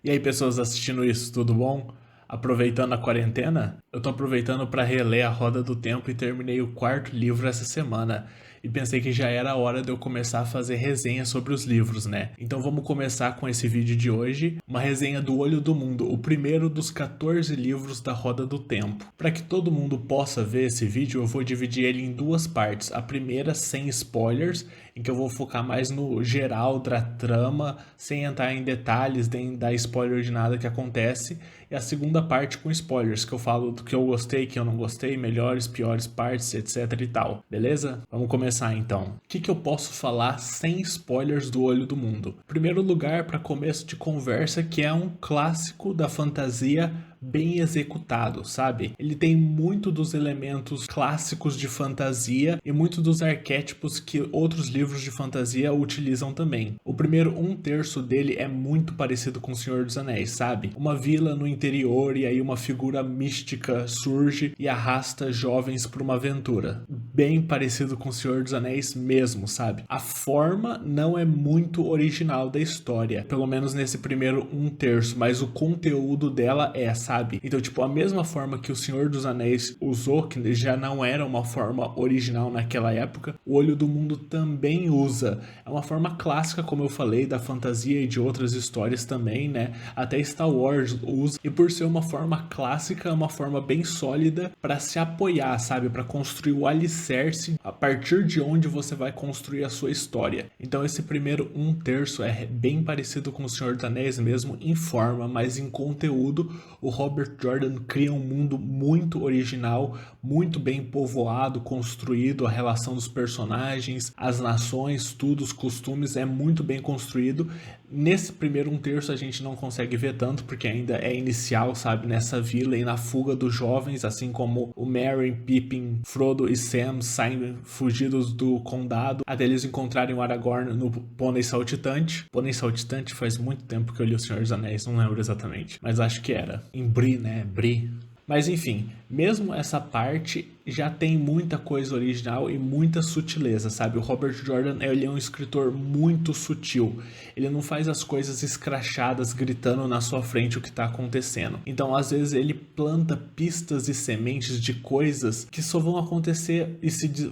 E aí, pessoas assistindo isso, tudo bom? Aproveitando a quarentena? Eu tô aproveitando para reler A Roda do Tempo e terminei o quarto livro essa semana. E pensei que já era a hora de eu começar a fazer resenha sobre os livros, né? Então vamos começar com esse vídeo de hoje, uma resenha do Olho do Mundo, o primeiro dos 14 livros da Roda do Tempo. Para que todo mundo possa ver esse vídeo, eu vou dividir ele em duas partes. A primeira sem spoilers, em que eu vou focar mais no geral da trama, sem entrar em detalhes, nem dar spoiler de nada que acontece. E a segunda parte com spoilers, que eu falo do que eu gostei, que eu não gostei, melhores, piores partes, etc e tal. Beleza? Vamos começar então. O que eu posso falar sem spoilers do Olho do Mundo? Primeiro lugar, para começo de conversa, que é um clássico da fantasia bem executado, sabe? Ele tem muito dos elementos clássicos de fantasia e muito dos arquétipos que outros livros de fantasia utilizam também. O primeiro um terço dele é muito parecido com O Senhor dos Anéis, sabe? Uma vila no interior e aí uma figura mística surge e arrasta jovens para uma aventura. Bem parecido com O Senhor dos Anéis mesmo, sabe? A forma não é muito original da história, pelo menos nesse primeiro um terço, mas o conteúdo dela é, sabe? Então, tipo, a mesma forma que O Senhor dos Anéis usou, que já não era uma forma original naquela época, O Olho do Mundo também usa. É uma forma clássica, como eu falei, da fantasia e de outras histórias também, né? Até Star Wars usa. E por ser uma forma clássica, é uma forma bem sólida para se apoiar, sabe? Para construir o alicerce a partir de onde você vai construir a sua história. Então, esse primeiro um terço é bem parecido com O Senhor dos Anéis mesmo em forma, mas em conteúdo o Robert Jordan cria um mundo muito original, muito bem povoado, construído, a relação dos personagens, as nações, tudo, os costumes, é muito bem construído. Nesse primeiro um terço a gente não consegue ver tanto, porque ainda é inicial, sabe, nessa vila e na fuga dos jovens, assim como o Merry, Pippin, Frodo e Sam saem fugidos do condado, até eles encontrarem o Aragorn no Pônei Saltitante. Pônei Saltitante faz muito tempo que eu li O Senhor dos Anéis, não lembro exatamente, mas acho que era. Em Bree, né? Bree. Mas enfim, mesmo essa parte já tem muita coisa original e muita sutileza, sabe? O Robert Jordan, ele é um escritor muito sutil. Ele não faz as coisas escrachadas gritando na sua frente o que está acontecendo. Então, às vezes, ele planta pistas e sementes de coisas que só vão acontecer e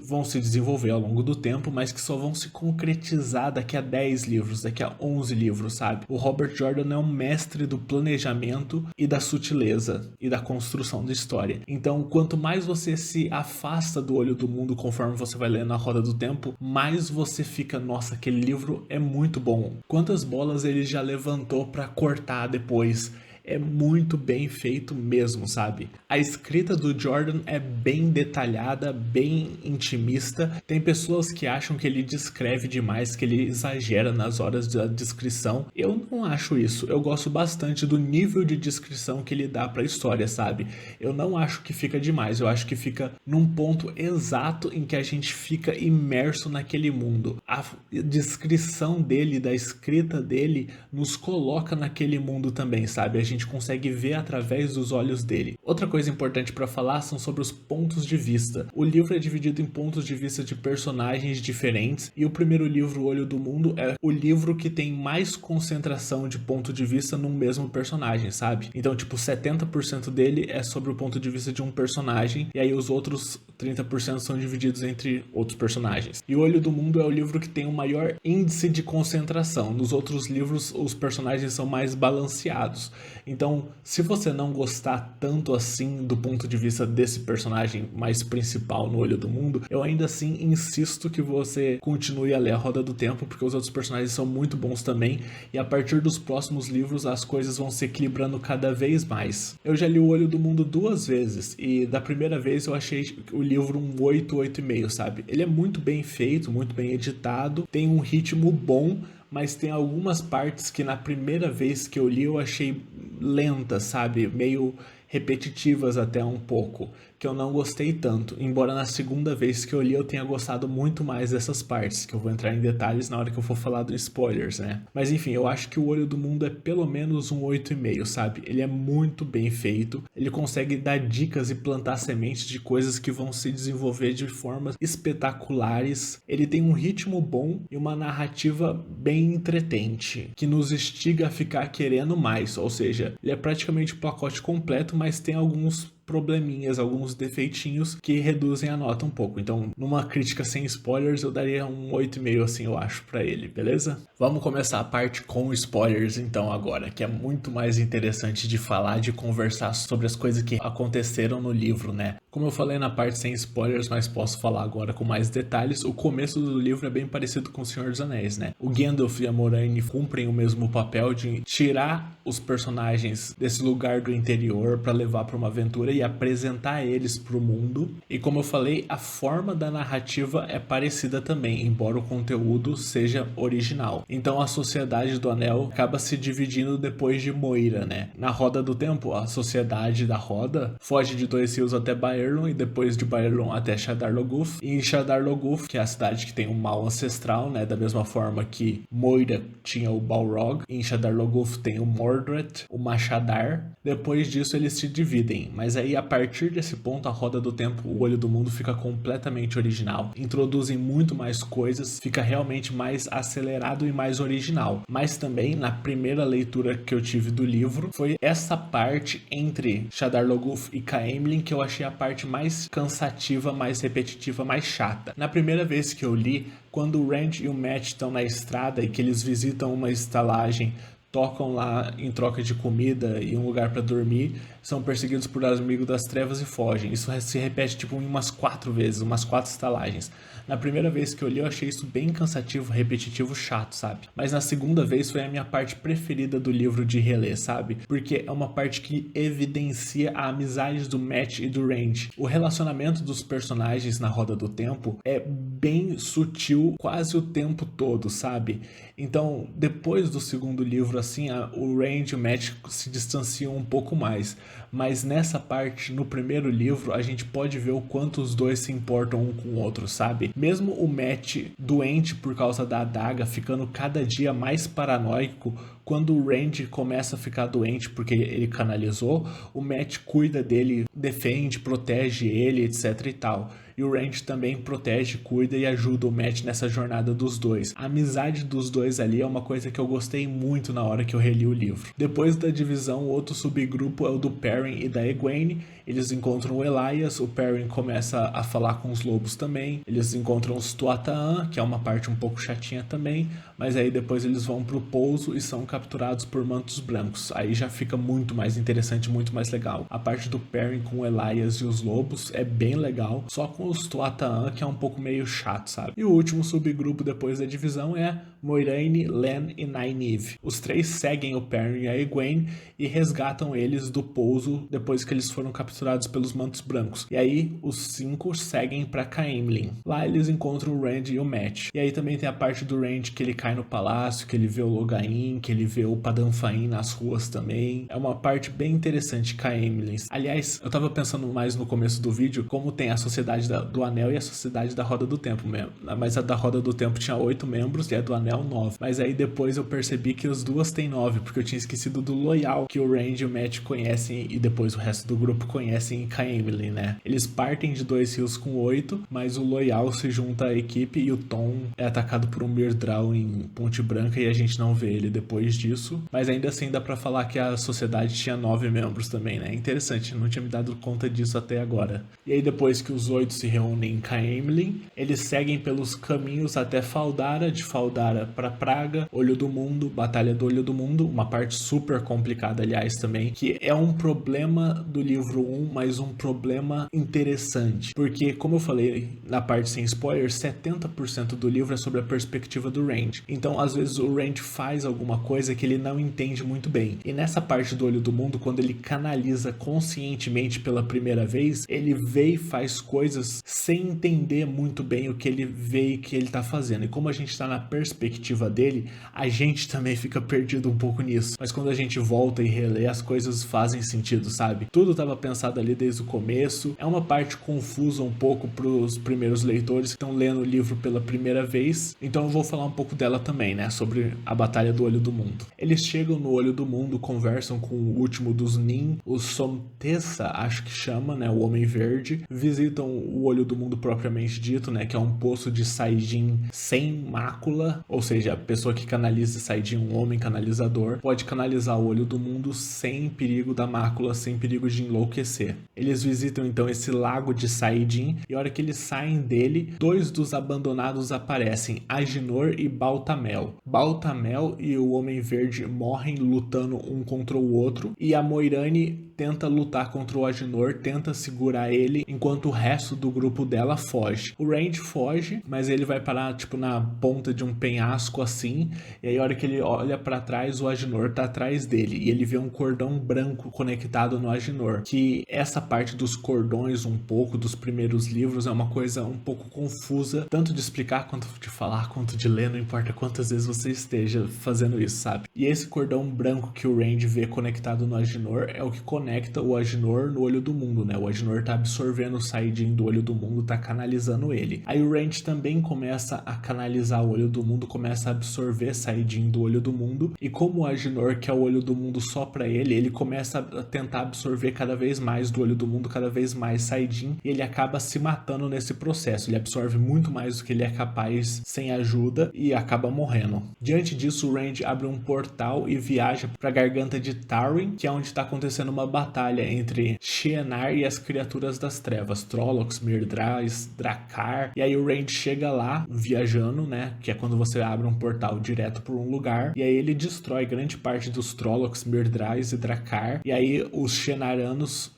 vão se desenvolver ao longo do tempo, mas que só vão se concretizar daqui a 10 livros, daqui a 11 livros, sabe? O Robert Jordan é um mestre do planejamento e da sutileza e da construção da história. Então, quanto mais você se afasta do Olho do Mundo conforme você vai lendo A Roda do Tempo, mais você fica, nossa, aquele livro é muito bom. Quantas bolas ele já levantou para cortar depois. É muito bem feito mesmo, sabe? A escrita do Jordan é bem detalhada, bem intimista. Tem pessoas que acham que ele descreve demais, que ele exagera nas horas da descrição. Eu não acho isso. Eu gosto bastante do nível de descrição que ele dá para a história, sabe? Eu não acho que fica demais. Eu acho que fica num ponto exato em que a gente fica imerso naquele mundo. A descrição dele, da escrita dele, nos coloca naquele mundo também, sabe? A gente consegue ver através dos olhos dele. Outra coisa importante para falar são sobre os pontos de vista. O livro é dividido em pontos de vista de personagens diferentes e o primeiro livro, O Olho do Mundo, é o livro que tem mais concentração de ponto de vista num mesmo personagem, sabe? Então, tipo, 70% dele é sobre o ponto de vista de um personagem e aí os outros 30% são divididos entre outros personagens. E O Olho do Mundo é o livro que tem o maior índice de concentração. Nos outros livros, os personagens são mais balanceados. Então, se você não gostar tanto assim do ponto de vista desse personagem mais principal no Olho do Mundo, eu ainda assim insisto que você continue a ler A Roda do Tempo, porque os outros personagens são muito bons também, e a partir dos próximos livros as coisas vão se equilibrando cada vez mais. Eu já li O Olho do Mundo 2 vezes, e da primeira vez eu achei o livro um 8, 8,5, sabe? Ele é muito bem feito, muito bem editado, tem um ritmo bom, mas tem algumas partes que na primeira vez que eu li eu achei lenta, sabe? Meio repetitivas até um pouco, que eu não gostei tanto, embora na segunda vez que eu li eu tenha gostado muito mais dessas partes, que eu vou entrar em detalhes na hora que eu for falar dos spoilers, né? Mas enfim, eu acho que O Olho do Mundo é pelo menos um 8,5, sabe? Ele é muito bem feito, ele consegue dar dicas e plantar sementes de coisas que vão se desenvolver de formas espetaculares, ele tem um ritmo bom e uma narrativa bem entretente, que nos instiga a ficar querendo mais, ou seja, ele é praticamente o pacote completo, mas tem alguns probleminhas, alguns defeitinhos que reduzem a nota um pouco. Então, numa crítica sem spoilers, eu daria um 8,5 assim, eu acho, pra ele, beleza? Vamos começar a parte com spoilers então agora, que é muito mais interessante de falar, de conversar sobre as coisas que aconteceram no livro, né? Como eu falei na parte sem spoilers, mas posso falar agora com mais detalhes, o começo do livro é bem parecido com O Senhor dos Anéis, né? O Gandalf e a Moraine cumprem o mesmo papel de tirar os personagens desse lugar do interior para levar para uma aventura e apresentar eles para o mundo. E como eu falei, a forma da narrativa é parecida também, embora o conteúdo seja original. Então a Sociedade do Anel acaba se dividindo depois de Moira, né? Na Roda do Tempo, a Sociedade da Roda foge de Dois Rios até Baerlon e depois de Baerlon até Shadar Logoth. E em Shadar Logoth, que é a cidade que tem um mal ancestral, né? Da mesma forma que Moira tinha o Balrog, em Shadar Logoth tem o Mordred, o Machadar. Depois disso eles se dividem, mas aí a partir desse ponto a Roda do Tempo, o Olho do Mundo fica completamente original. Introduzem muito mais coisas, fica realmente mais acelerado e mais original. Mas também na primeira leitura que eu tive do livro, foi essa parte entre Shadar Logoth e Caemlyn que eu achei a parte mais cansativa, mais repetitiva, mais chata. Na primeira vez que eu li, quando o Rand e o Mat estão na estrada e que eles visitam uma estalagem, tocam lá em troca de comida e um lugar para dormir, são perseguidos por amigos das trevas e fogem. Isso se repete tipo umas 4 vezes, umas 4 estalagens. Na primeira vez que eu li eu achei isso bem cansativo, repetitivo, chato, sabe? Mas na segunda vez foi a minha parte preferida do livro de reler, sabe? Porque é uma parte que evidencia a amizade do Mat e do Rand. O relacionamento dos personagens na Roda do Tempo é bem sutil quase o tempo todo, sabe? Então, depois do segundo livro, assim, o Rand e o Mat se distanciam um pouco mais. Mas nessa parte, no primeiro livro, a gente pode ver o quanto os dois se importam um com o outro, sabe? Mesmo o Mat doente por causa da adaga, ficando cada dia mais paranoico, quando o Rand começa a ficar doente porque ele canalizou, o Mat cuida dele, defende, protege ele, etc e tal. E o Rand também protege, cuida e ajuda o Mat nessa jornada dos dois. A amizade dos dois ali é uma coisa que eu gostei muito na hora que eu reli o livro. Depois da divisão, o outro subgrupo é o do Perrin e da Egwene. Eles encontram o Elias, o Perrin começa a falar com os lobos também. Eles encontram os Tuatha, que é uma parte um pouco chatinha também, mas aí depois eles vão pro pouso e são capturados por mantos brancos. Aí já fica muito mais interessante, muito mais legal. A parte do Perrin com o Elias e os lobos é bem legal, só com os Tuatha, que é um pouco meio chato, sabe? E o último subgrupo depois da divisão é Moiraine, Lan e Nynaeve. Os três seguem o Perrin e a Egwene e resgatam eles do pouso depois que eles foram capturados pelos mantos brancos. E aí os 5 seguem para Caemlyn. Lá eles encontram o Rand e o Mat. E aí também tem a parte do Rand que ele cai no palácio, que ele vê o Logain, que ele vê o Padanfain nas ruas também. É uma parte bem interessante, Caemlyn. Aliás, eu tava pensando mais no começo do vídeo como tem a Sociedade do Anel e a Sociedade da Roda do Tempo mesmo. Mas a da Roda do Tempo tinha 8 membros e a do Anel 9. Mas aí depois eu percebi que as duas têm 9, porque eu tinha esquecido do Loial, que o Rand e o Mat conhecem e depois o resto do grupo conhecem em Caemlyn, né? Eles partem de Dois Rios com 8, mas o Loial se junta à equipe e o Tom é atacado por um Myrddraal em Ponte Branca e a gente não vê ele depois disso. Mas ainda assim dá pra falar que a sociedade tinha 9 membros também, né? Interessante, não tinha me dado conta disso até agora. E aí depois que os 8 se reúnem em Caemlyn, eles seguem pelos caminhos até Faldara, de Faldara para Praga, Olho do Mundo, Batalha do Olho do Mundo, uma parte super complicada, aliás, também, que é um problema do livro 1, mas um problema interessante, porque, como eu falei na parte sem spoilers, 70% do livro é sobre a perspectiva do Rand, Então às vezes o Rand faz alguma coisa que ele não entende muito bem. E nessa parte do Olho do Mundo, quando ele canaliza conscientemente pela primeira vez, ele vê e faz coisas sem entender muito bem o que ele vê e que ele tá fazendo. E como a gente tá na perspectiva dele, a gente também fica perdido um pouco nisso. Mas quando a gente volta e relê, as coisas fazem sentido, sabe? Tudo estava pensado ali desde o começo. É uma parte confusa um pouco pros primeiros leitores que estão lendo o livro pela primeira vez. Então eu vou falar um pouco dela também, né? Sobre a Batalha do Olho do Mundo. Eles chegam no Olho do Mundo, conversam com o último dos Nin, o Somtessa, acho que chama, né? O Homem Verde. Visitam o Olho do Mundo propriamente dito, né? Que é um poço de Saiyajin sem mácula. Ou seja, a pessoa que canaliza Saiyajin, um homem canalizador, pode canalizar o Olho do Mundo sem perigo da mácula, sem perigo de enlouquecer. Eles visitam então esse lago de Saiyajin e a hora que eles saem dele, dois dos abandonados aparecem, Aginor e Baltamel. Baltamel e o Homem Verde morrem lutando um contra o outro e a Moiraine tenta lutar contra o Aginor, tenta segurar ele, enquanto o resto do grupo dela foge. O Rand foge, mas ele vai parar tipo na ponta de um penhasco assim, e aí a hora que ele olha pra trás, o Aginor tá atrás dele, e ele vê um cordão branco conectado no Aginor, que essa parte dos cordões um pouco dos primeiros livros é uma coisa um pouco confusa, tanto de explicar quanto de falar, quanto de ler, não importa quantas vezes você esteja fazendo isso, sabe? E esse cordão branco que o Rand vê conectado no Aginor é o que conecta o Aginor no Olho do Mundo, né? O Aginor tá absorvendo o Saiyajin do Olho do Mundo, tá canalizando ele. Aí o Rand também começa a canalizar o Olho do Mundo, começa a absorver Saiyajin do Olho do Mundo, e como o Aginor quer o Olho do Mundo só pra ele começa a tentar absorver cada vez mais do Olho do Mundo, cada vez mais Saiyajin, e ele acaba se matando nesse processo. Ele absorve muito mais do que ele é capaz sem ajuda e acaba morrendo. Diante disso, o Rand abre um portal e viaja pra garganta de Tarwin, que é onde tá acontecendo uma batalha entre Shienar e as criaturas das trevas, Trollocs, Myrdrais, Drakkar. E aí o Rand chega lá viajando, né, que é quando você abre um portal direto por um lugar, e aí ele destrói grande parte dos Trollocs, Myrdrais e Drakkar. E aí os Shienarianos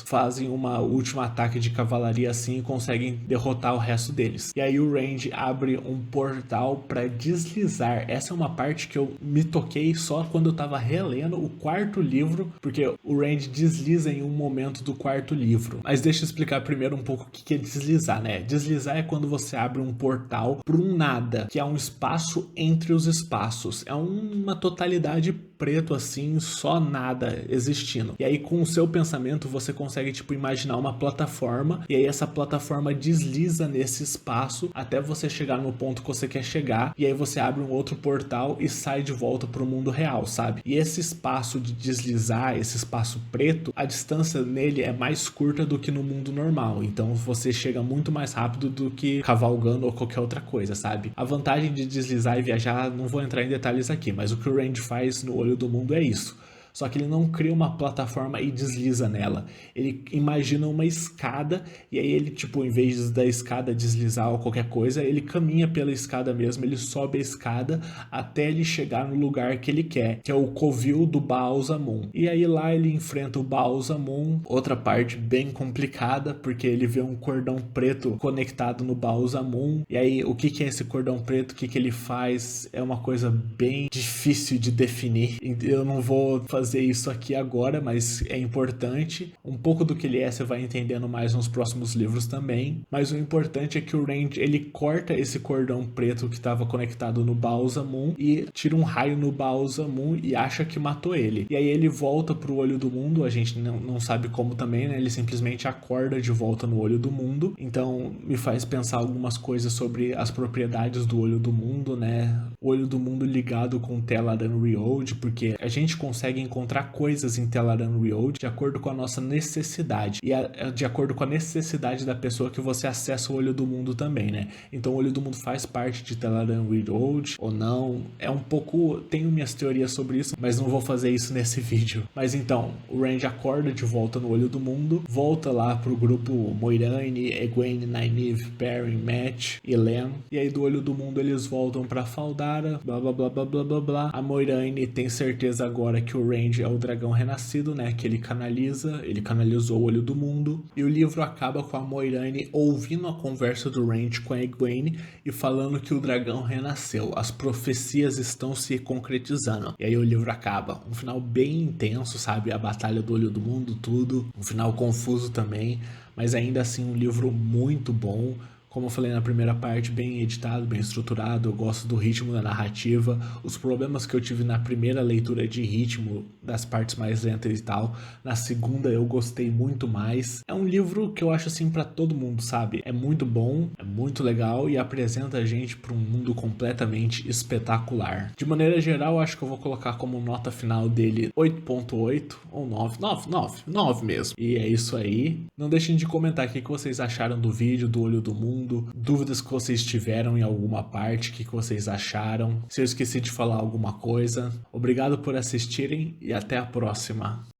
fazem uma última ataque de cavalaria assim e conseguem derrotar o resto deles. E aí o Rand abre um portal para deslizar. Essa é uma parte que eu me toquei só quando eu tava relendo o quarto livro, porque o Rand desliza em um momento do quarto livro. Mas deixa eu explicar primeiro um pouco o que é deslizar, né? Deslizar é quando você abre um portal para um nada, que é um espaço entre os espaços. É uma totalidade preto assim, só nada existindo. E aí com o seu pensamento você consegue tipo imaginar uma plataforma, e aí essa plataforma desliza nesse espaço até você chegar no ponto que você quer chegar, e aí você abre um outro portal e sai de volta pro mundo real, sabe? E esse espaço de deslizar, esse espaço preto, a distância nele é mais curta do que no mundo normal, então você chega muito mais rápido do que cavalgando ou qualquer outra coisa, sabe? A vantagem de deslizar e viajar, não vou entrar em detalhes aqui, mas o que o Rand faz no Olho do Mundo é isso. Só que ele não cria uma plataforma e desliza nela. Ele imagina uma escada e aí ele, tipo, em vez da escada deslizar ou qualquer coisa, ele caminha pela escada mesmo, ele sobe a escada até ele chegar no lugar que ele quer, que é o covil do Ba'alzamon. E aí lá ele enfrenta o Ba'alzamon, outra parte bem complicada, porque ele vê um cordão preto conectado no Ba'alzamon. E aí o que é esse cordão preto, o que ele faz, é uma coisa bem difícil de definir. Eu não vou fazer isso aqui agora, mas é importante. Um pouco do que ele é, você vai entendendo mais nos próximos livros também. Mas o importante é que o Rand, ele corta esse cordão preto que estava conectado no Ba'alzamon e tira um raio no Ba'alzamon e acha que matou ele. E aí ele volta pro Olho do Mundo, a gente não sabe como também, né? Ele simplesmente acorda de volta no Olho do Mundo. Então me faz pensar algumas coisas sobre as propriedades do Olho do Mundo, né? O Olho do Mundo ligado com Tel'aran'rhiod, porque a gente consegue encontrar coisas em Tel'aran'rhiod de acordo com a nossa necessidade e de acordo com a necessidade da pessoa que você acessa o Olho do Mundo também, né? Então o Olho do Mundo faz parte de Tel'aran'rhiod ou não, é um pouco, tenho minhas teorias sobre isso, mas não vou fazer isso nesse vídeo. Mas então, o Rand acorda de volta no Olho do Mundo, volta lá pro grupo Moiraine, Egwene, Nynaeve, Perrin, Mat e Len, e aí do Olho do Mundo eles voltam pra Faldara, blá blá blá blá blá blá blá. A Moiraine tem certeza agora que o Rand Randy é o dragão renascido, né, que ele canalizou o olho do mundo, e o livro acaba com a Moiraine ouvindo a conversa do Randy com a Egwene e falando que o dragão renasceu, as profecias estão se concretizando. E aí o livro acaba, um final bem intenso, sabe, a batalha do olho do mundo, tudo, um final confuso também, mas ainda assim um livro muito bom. Como eu falei na primeira parte, bem editado, bem estruturado, eu gosto do ritmo da narrativa. Os problemas que eu tive na primeira leitura de ritmo, das partes mais lentas e tal, na segunda eu gostei muito mais. É um livro que eu acho assim pra todo mundo, sabe? É muito bom, é muito legal e apresenta a gente pra um mundo completamente espetacular. De maneira geral, eu acho que eu vou colocar como nota final dele 8.8 ou 9 mesmo. E é isso aí. Não deixem de comentar o que vocês acharam do vídeo, do Olho do Mundo, dúvidas que vocês tiveram em alguma parte, o que vocês acharam, se eu esqueci de falar alguma coisa. Obrigado por assistirem e até a próxima.